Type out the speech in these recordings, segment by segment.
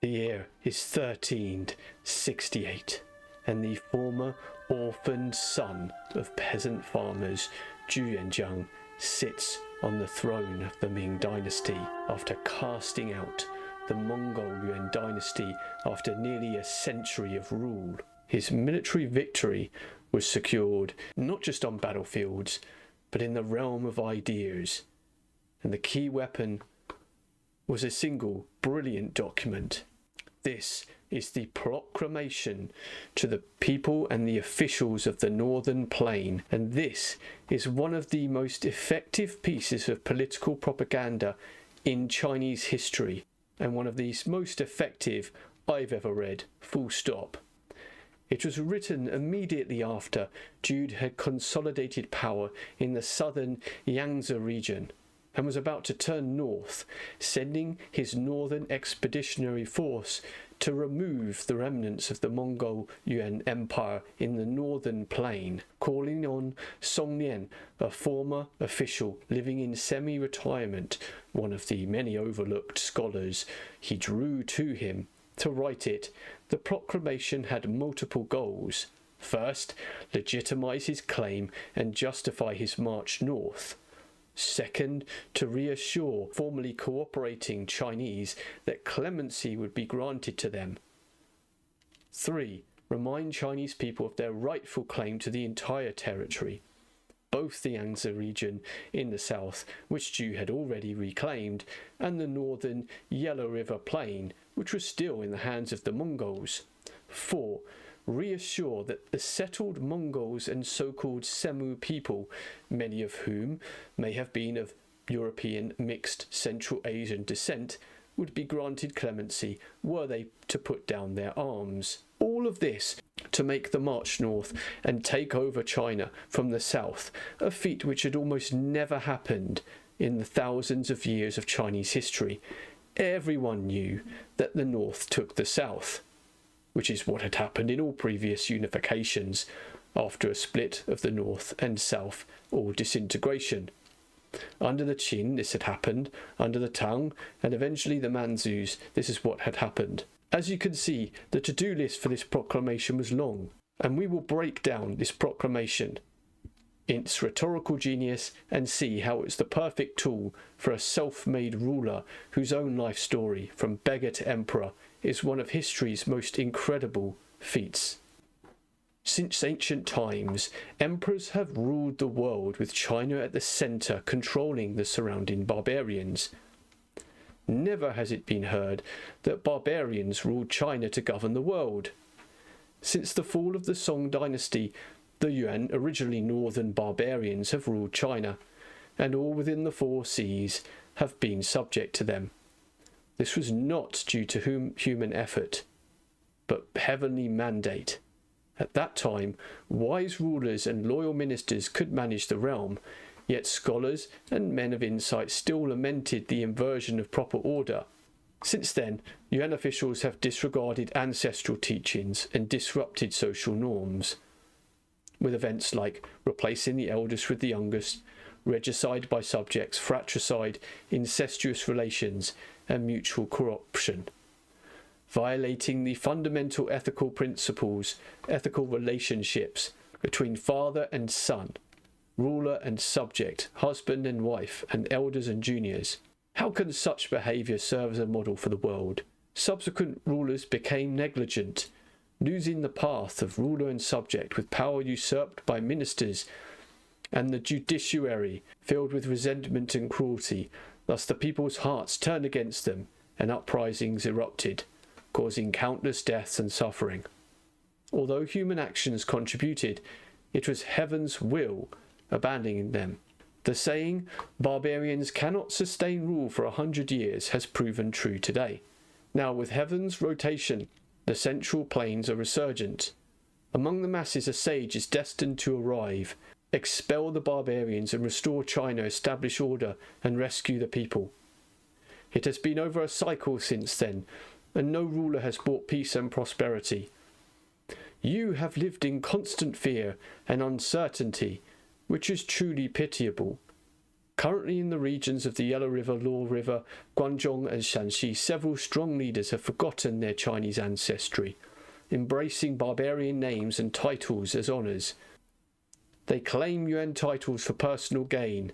The year is 1368, and the former orphaned son of peasant farmers, Yuanzhang, sits on the throne of the Ming Dynasty after casting out the Mongol Yuan dynasty after nearly a century of rule. His military victory was secured not just on battlefields, but in the realm of ideas, and the key weapon was a single brilliant document. This is the Proclamation to the people and the officials of the Northern Plain, and this is one of the most effective pieces of political propaganda in Chinese history, and one of the most effective I've ever read, full stop. It was written immediately after Jude had consolidated power in the southern Yangtze region and was about to turn north, sending his northern expeditionary force to remove the remnants of the Mongol Yuan Empire in the northern plain, calling on Song Lian, a former official living in semi-retirement, one of the many overlooked scholars he drew to him, to write it. The proclamation had multiple goals. First, legitimize his claim and justify his march north. Second, to reassure formerly cooperating Chinese that clemency would be granted to them. 3. Remind Chinese people of their rightful claim to the entire territory, both the Yangtze region in the south, which Zhu had already reclaimed, and the northern Yellow River Plain, which was still in the hands of the Mongols. 4. Reassure that the settled Mongols and so-called Semu people, many of whom may have been of European mixed Central Asian descent, would be granted clemency were they to put down their arms. All of this to make the march north and take over China from the south, a feat which had almost never happened in the thousands of years of Chinese history. Everyone knew that the north took the south, which is what had happened in all previous unifications after a split of the north and south or disintegration. Under the Qin this had happened, under the Tang and eventually the Manchus this is what had happened. As you can see, the to-do list for this proclamation was long, and we will break down this proclamation, its rhetorical genius, and see how it's the perfect tool for a self-made ruler whose own life story, from beggar to emperor, is one of history's most incredible feats. Since ancient times, emperors have ruled the world with China at the centre, controlling the surrounding barbarians. Never has it been heard that barbarians ruled China to govern the world. Since the fall of the Song Dynasty, the Yuan, originally northern barbarians, have ruled China, and all within the four seas have been subject to them. This was not due to human effort, but heavenly mandate. At that time, wise rulers and loyal ministers could manage the realm, yet scholars and men of insight still lamented the inversion of proper order. Since then, Yuan officials have disregarded ancestral teachings and disrupted social norms, with events like replacing the eldest with the youngest, regicide by subjects, fratricide, incestuous relations, and mutual corruption, violating the fundamental ethical principles, ethical relationships between father and son, ruler and subject, husband and wife, and elders and juniors. How can such behaviour serve as a model for the world? Subsequent rulers became negligent, losing the path of ruler and subject, with power usurped by ministers and the judiciary filled with resentment and cruelty. Thus the people's hearts turned against them, and uprisings erupted, causing countless deaths and suffering. Although human actions contributed, it was heaven's will abandoning them. The saying, barbarians cannot sustain rule for 100 years, has proven true today. Now, with heaven's rotation, the central plains are resurgent. Among the masses, a sage is destined to arrive, expel the barbarians and restore China, establish order and rescue the people. It has been over a cycle since then, and no ruler has brought peace and prosperity. You have lived in constant fear and uncertainty, which is truly pitiable. Currently in the regions of the Yellow River, Law River, Guangdong and Shanxi, several strong leaders have forgotten their Chinese ancestry, embracing barbarian names and titles as honours. They claim Yuan titles for personal gain,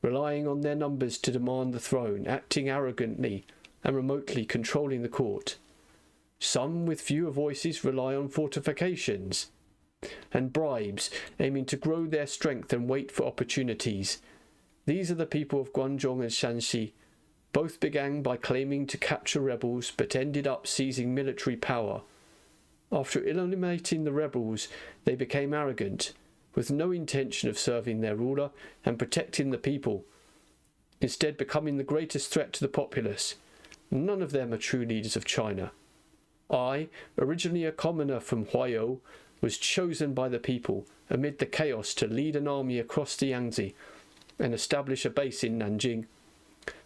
relying on their numbers to demand the throne, acting arrogantly and remotely controlling the court. Some, with fewer voices, rely on fortifications and bribes, aiming to grow their strength and wait for opportunities. These are the people of Guangdong and Shanxi. Both began by claiming to capture rebels, but ended up seizing military power. After eliminating the rebels, they became arrogant, with no intention of serving their ruler and protecting the people, instead becoming the greatest threat to the populace. None of them are true leaders of China. I, originally a commoner from Huaiyou, was chosen by the people amid the chaos to lead an army across the Yangtze and establish a base in Nanjing.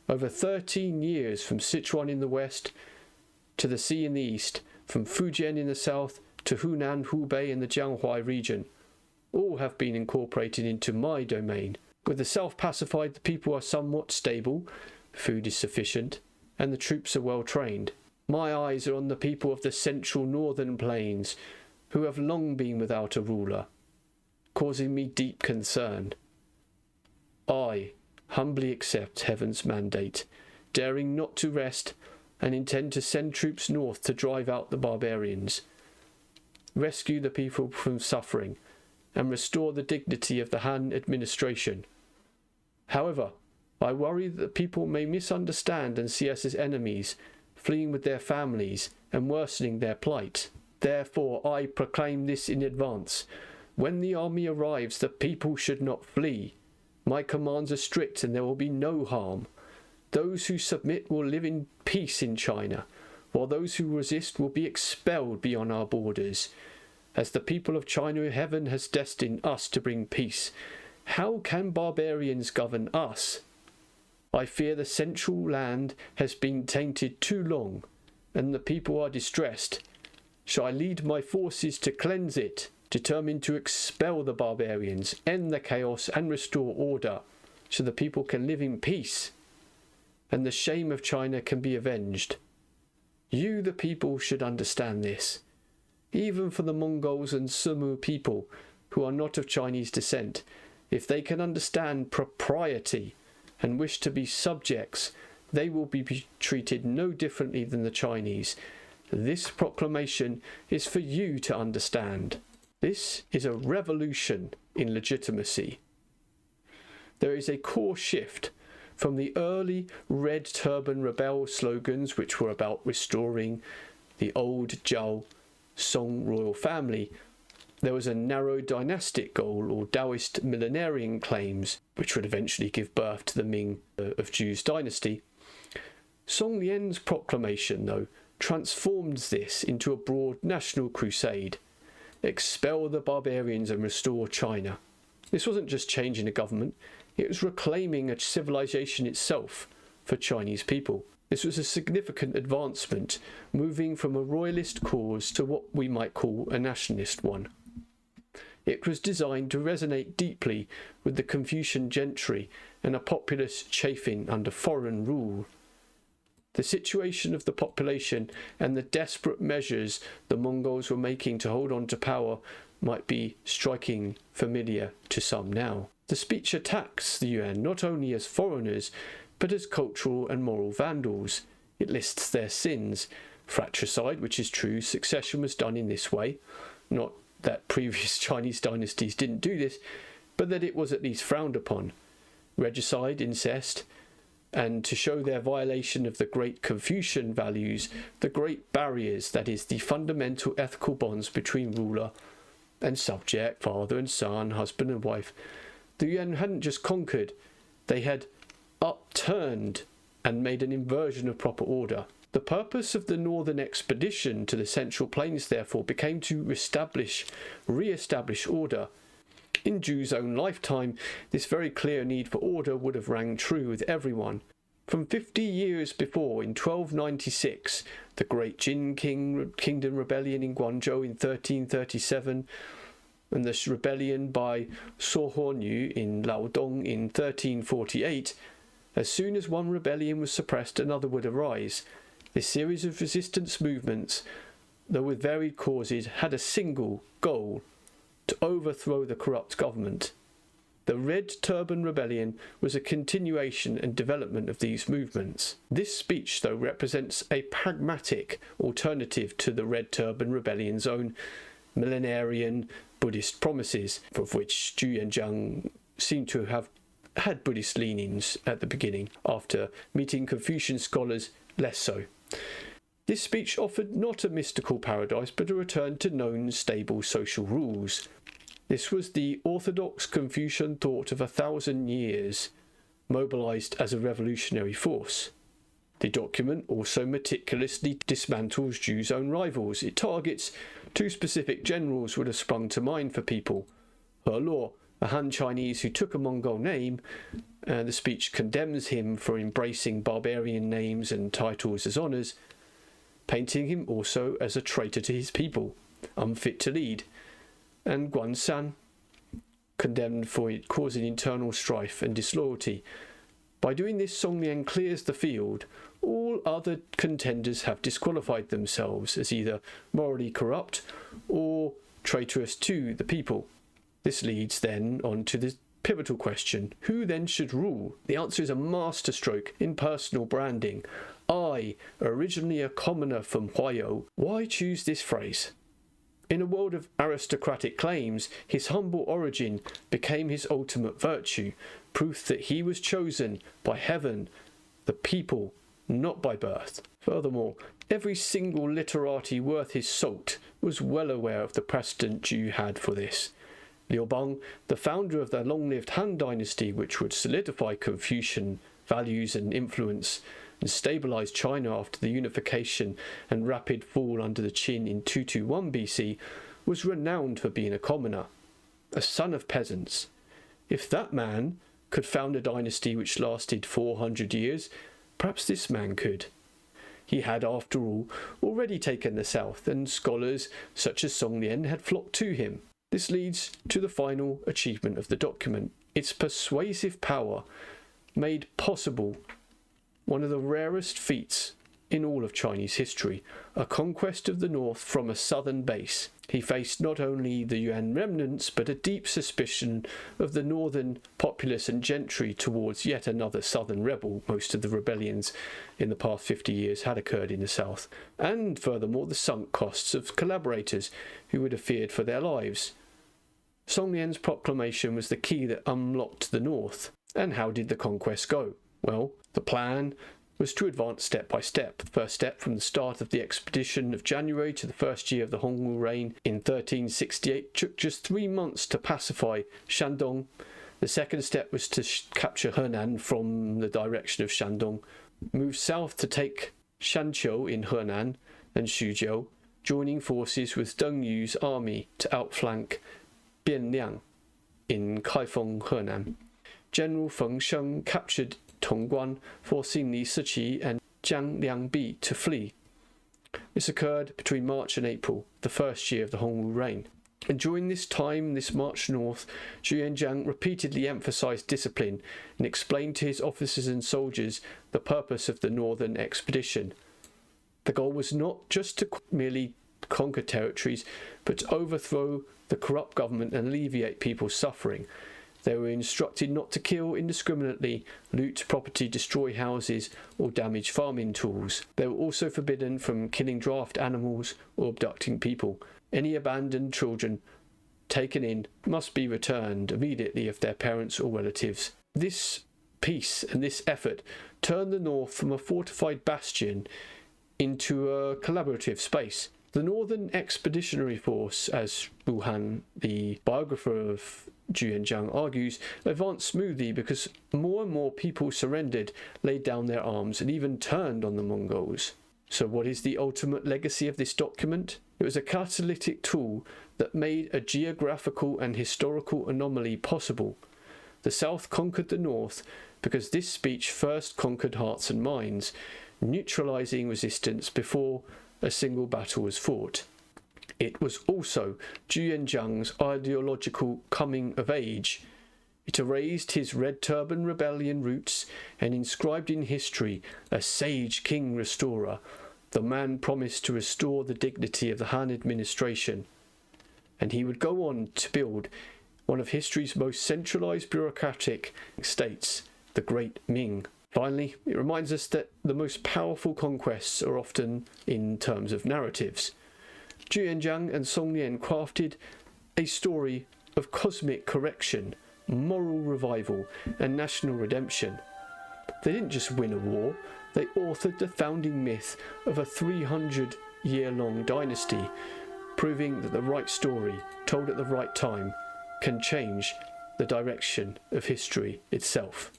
Over 13 years, from Sichuan in the west to the sea in the east, from Fujian in the south to Hunan, Hubei and the Jianghuai region, all have been incorporated into my domain. With the South pacified, the people are somewhat stable, food is sufficient, and the troops are well trained. My eyes are on the people of the central northern plains, who have long been without a ruler, causing me deep concern. I humbly accept heaven's mandate, daring not to rest, and intend to send troops north to drive out the barbarians, rescue the people from suffering, and restore the dignity of the Han administration. However, I worry that people may misunderstand and see us as enemies, fleeing with their families and worsening their plight. Therefore, I proclaim this in advance. When the army arrives, the people should not flee. My commands are strict and there will be no harm. Those who submit will live in peace in China, while those who resist will be expelled beyond our borders. As the people of China, heaven has destined us to bring peace. How can barbarians govern us? I fear the central land has been tainted too long, and the people are distressed. Shall I lead my forces to cleanse it, determined to expel the barbarians, end the chaos and restore order, so the people can live in peace, and the shame of China can be avenged? You, the people, should understand this. Even for the Mongols and Sumu people, who are not of Chinese descent, if they can understand propriety and wish to be subjects, they will be treated no differently than the Chinese. This proclamation is for you to understand. This is a revolution in legitimacy. There is a core shift from the early Red Turban Rebel slogans, which were about restoring the old Zhao Song royal family. There was a narrow dynastic goal, or Taoist millenarian claims, which would eventually give birth to the Ming of Zhu's dynasty. Song Lian's proclamation, though, transforms this into a broad national crusade. Expel the barbarians and restore China. This wasn't just changing a government, it was reclaiming a civilization itself for Chinese people. This was a significant advancement, moving from a royalist cause to what we might call a nationalist one. It was designed to resonate deeply with the Confucian gentry and a populace chafing under foreign rule. The situation of the population and the desperate measures the Mongols were making to hold on to power might be striking familiar to some now. The speech attacks the Yuan not only as foreigners, but as cultural and moral vandals. It lists their sins: fratricide, which is true, succession was done in this way, not that previous Chinese dynasties didn't do this, but that it was at least frowned upon; regicide, incest, and to show their violation of the great Confucian values, the great barriers, that is, the fundamental ethical bonds between ruler and subject, father and son, husband and wife. The Yuan hadn't just conquered, they had upturned and made an inversion of proper order. The purpose of the northern expedition to the Central Plains, therefore, became to re-establish order. In Zhu's own lifetime, this very clear need for order would have rang true with everyone. From 50 years before, in 1296, the Great Jin Kingdom Rebellion in Guangzhou in 1337, and the rebellion by So Huonyu in Laodong in 1348, as soon as one rebellion was suppressed, another would arise. This series of resistance movements, though with varied causes, had a single goal: to overthrow the corrupt government. The Red Turban Rebellion was a continuation and development of these movements. This speech, though, represents a pragmatic alternative to the Red Turban Rebellion's own millenarian Buddhist promises, of which Yuanzhang seemed to have had Buddhist leanings at the beginning, after meeting Confucian scholars less so. This speech offered not a mystical paradise, but a return to known stable social rules. This was the orthodox Confucian thought of 1,000 years, mobilized as a revolutionary force. The document also meticulously dismantles Zhu's own rivals. It targets two specific generals would have sprung to mind for people: He Luo, a Han Chinese who took a Mongol name, and the speech condemns him for embracing barbarian names and titles as honours, painting him also as a traitor to his people, unfit to lead, and Guansan, condemned for causing internal strife and disloyalty. By doing this, Song Lian clears the field. All other contenders have disqualified themselves as either morally corrupt or traitorous to the people. This leads then on to the pivotal question: who then should rule? The answer is a masterstroke in personal branding. I, originally a commoner from Huayo. Why choose this phrase? In a world of aristocratic claims, his humble origin became his ultimate virtue, proof that he was chosen by heaven, the people, not by birth. Furthermore, every single literati worth his salt was well aware of the precedent Zhu had for this. Liu Bang, the founder of the long-lived Han Dynasty, which would solidify Confucian values and influence and stabilize China after the unification and rapid fall under the Qin in 221 BC, was renowned for being a commoner, a son of peasants. If that man could found a dynasty which lasted 400 years, perhaps this man could. He had, after all, already taken the south, and scholars such as Song Lian had flocked to him. This leads to the final achievement of the document. Its persuasive power made possible one of the rarest feats in all of Chinese history, a conquest of the north from a southern base. He faced not only the Yuan remnants, but a deep suspicion of the northern populace and gentry towards yet another southern rebel. Most of the rebellions in the past 50 years had occurred in the south. And furthermore, the sunk costs of collaborators who would have feared for their lives. Song Lian's proclamation was the key that unlocked the north. And how did the conquest go? Well, the plan was to advance step by step. The first step, from the start of the expedition of January to the first year of the Hongwu reign in 1368, took just 3 months to pacify Shandong. The second step was to capture Henan from the direction of Shandong, move south to take Shanqiu in Henan and Suzhou, joining forces with Deng Yu's army to outflank Bianliang in Kaifeng, Henan. General Feng Sheng captured Tongguan, forcing Li Siqi and Jiang Liangbi to flee. This occurred between March and April, the first year of the Hongwu reign. And during this time, this march north, Yuanzhang repeatedly emphasized discipline and explained to his officers and soldiers the purpose of the northern expedition. The goal was not just to merely conquer territories, but to overthrow the corrupt government and alleviate people's suffering. They were instructed not to kill indiscriminately, loot property, destroy houses, or damage farming tools. They were also forbidden from killing draft animals or abducting people. Any abandoned children taken in must be returned immediately if their parents or relatives. This peace and this effort turned the north from a fortified bastion into a collaborative space. The Northern Expeditionary Force, as Wu Han, the biographer of Yuanzhang, argues, advanced smoothly because more and more people surrendered, laid down their arms, and even turned on the Mongols. So what is the ultimate legacy of this document? It was a catalytic tool that made a geographical and historical anomaly possible. The South conquered the North because this speech first conquered hearts and minds, neutralizing resistance before a single battle was fought. It was also Yuanzhang's ideological coming of age. It erased his Red Turban Rebellion roots and inscribed in history a sage king restorer. The man promised to restore the dignity of the Han administration. And he would go on to build one of history's most centralized bureaucratic states, the Great Ming. Finally, it reminds us that the most powerful conquests are often in terms of narratives. Yuanzhang and Song Lian crafted a story of cosmic correction, moral revival, and national redemption. They didn't just win a war, they authored the founding myth of a 300-year-long dynasty, proving that the right story, told at the right time, can change the direction of history itself.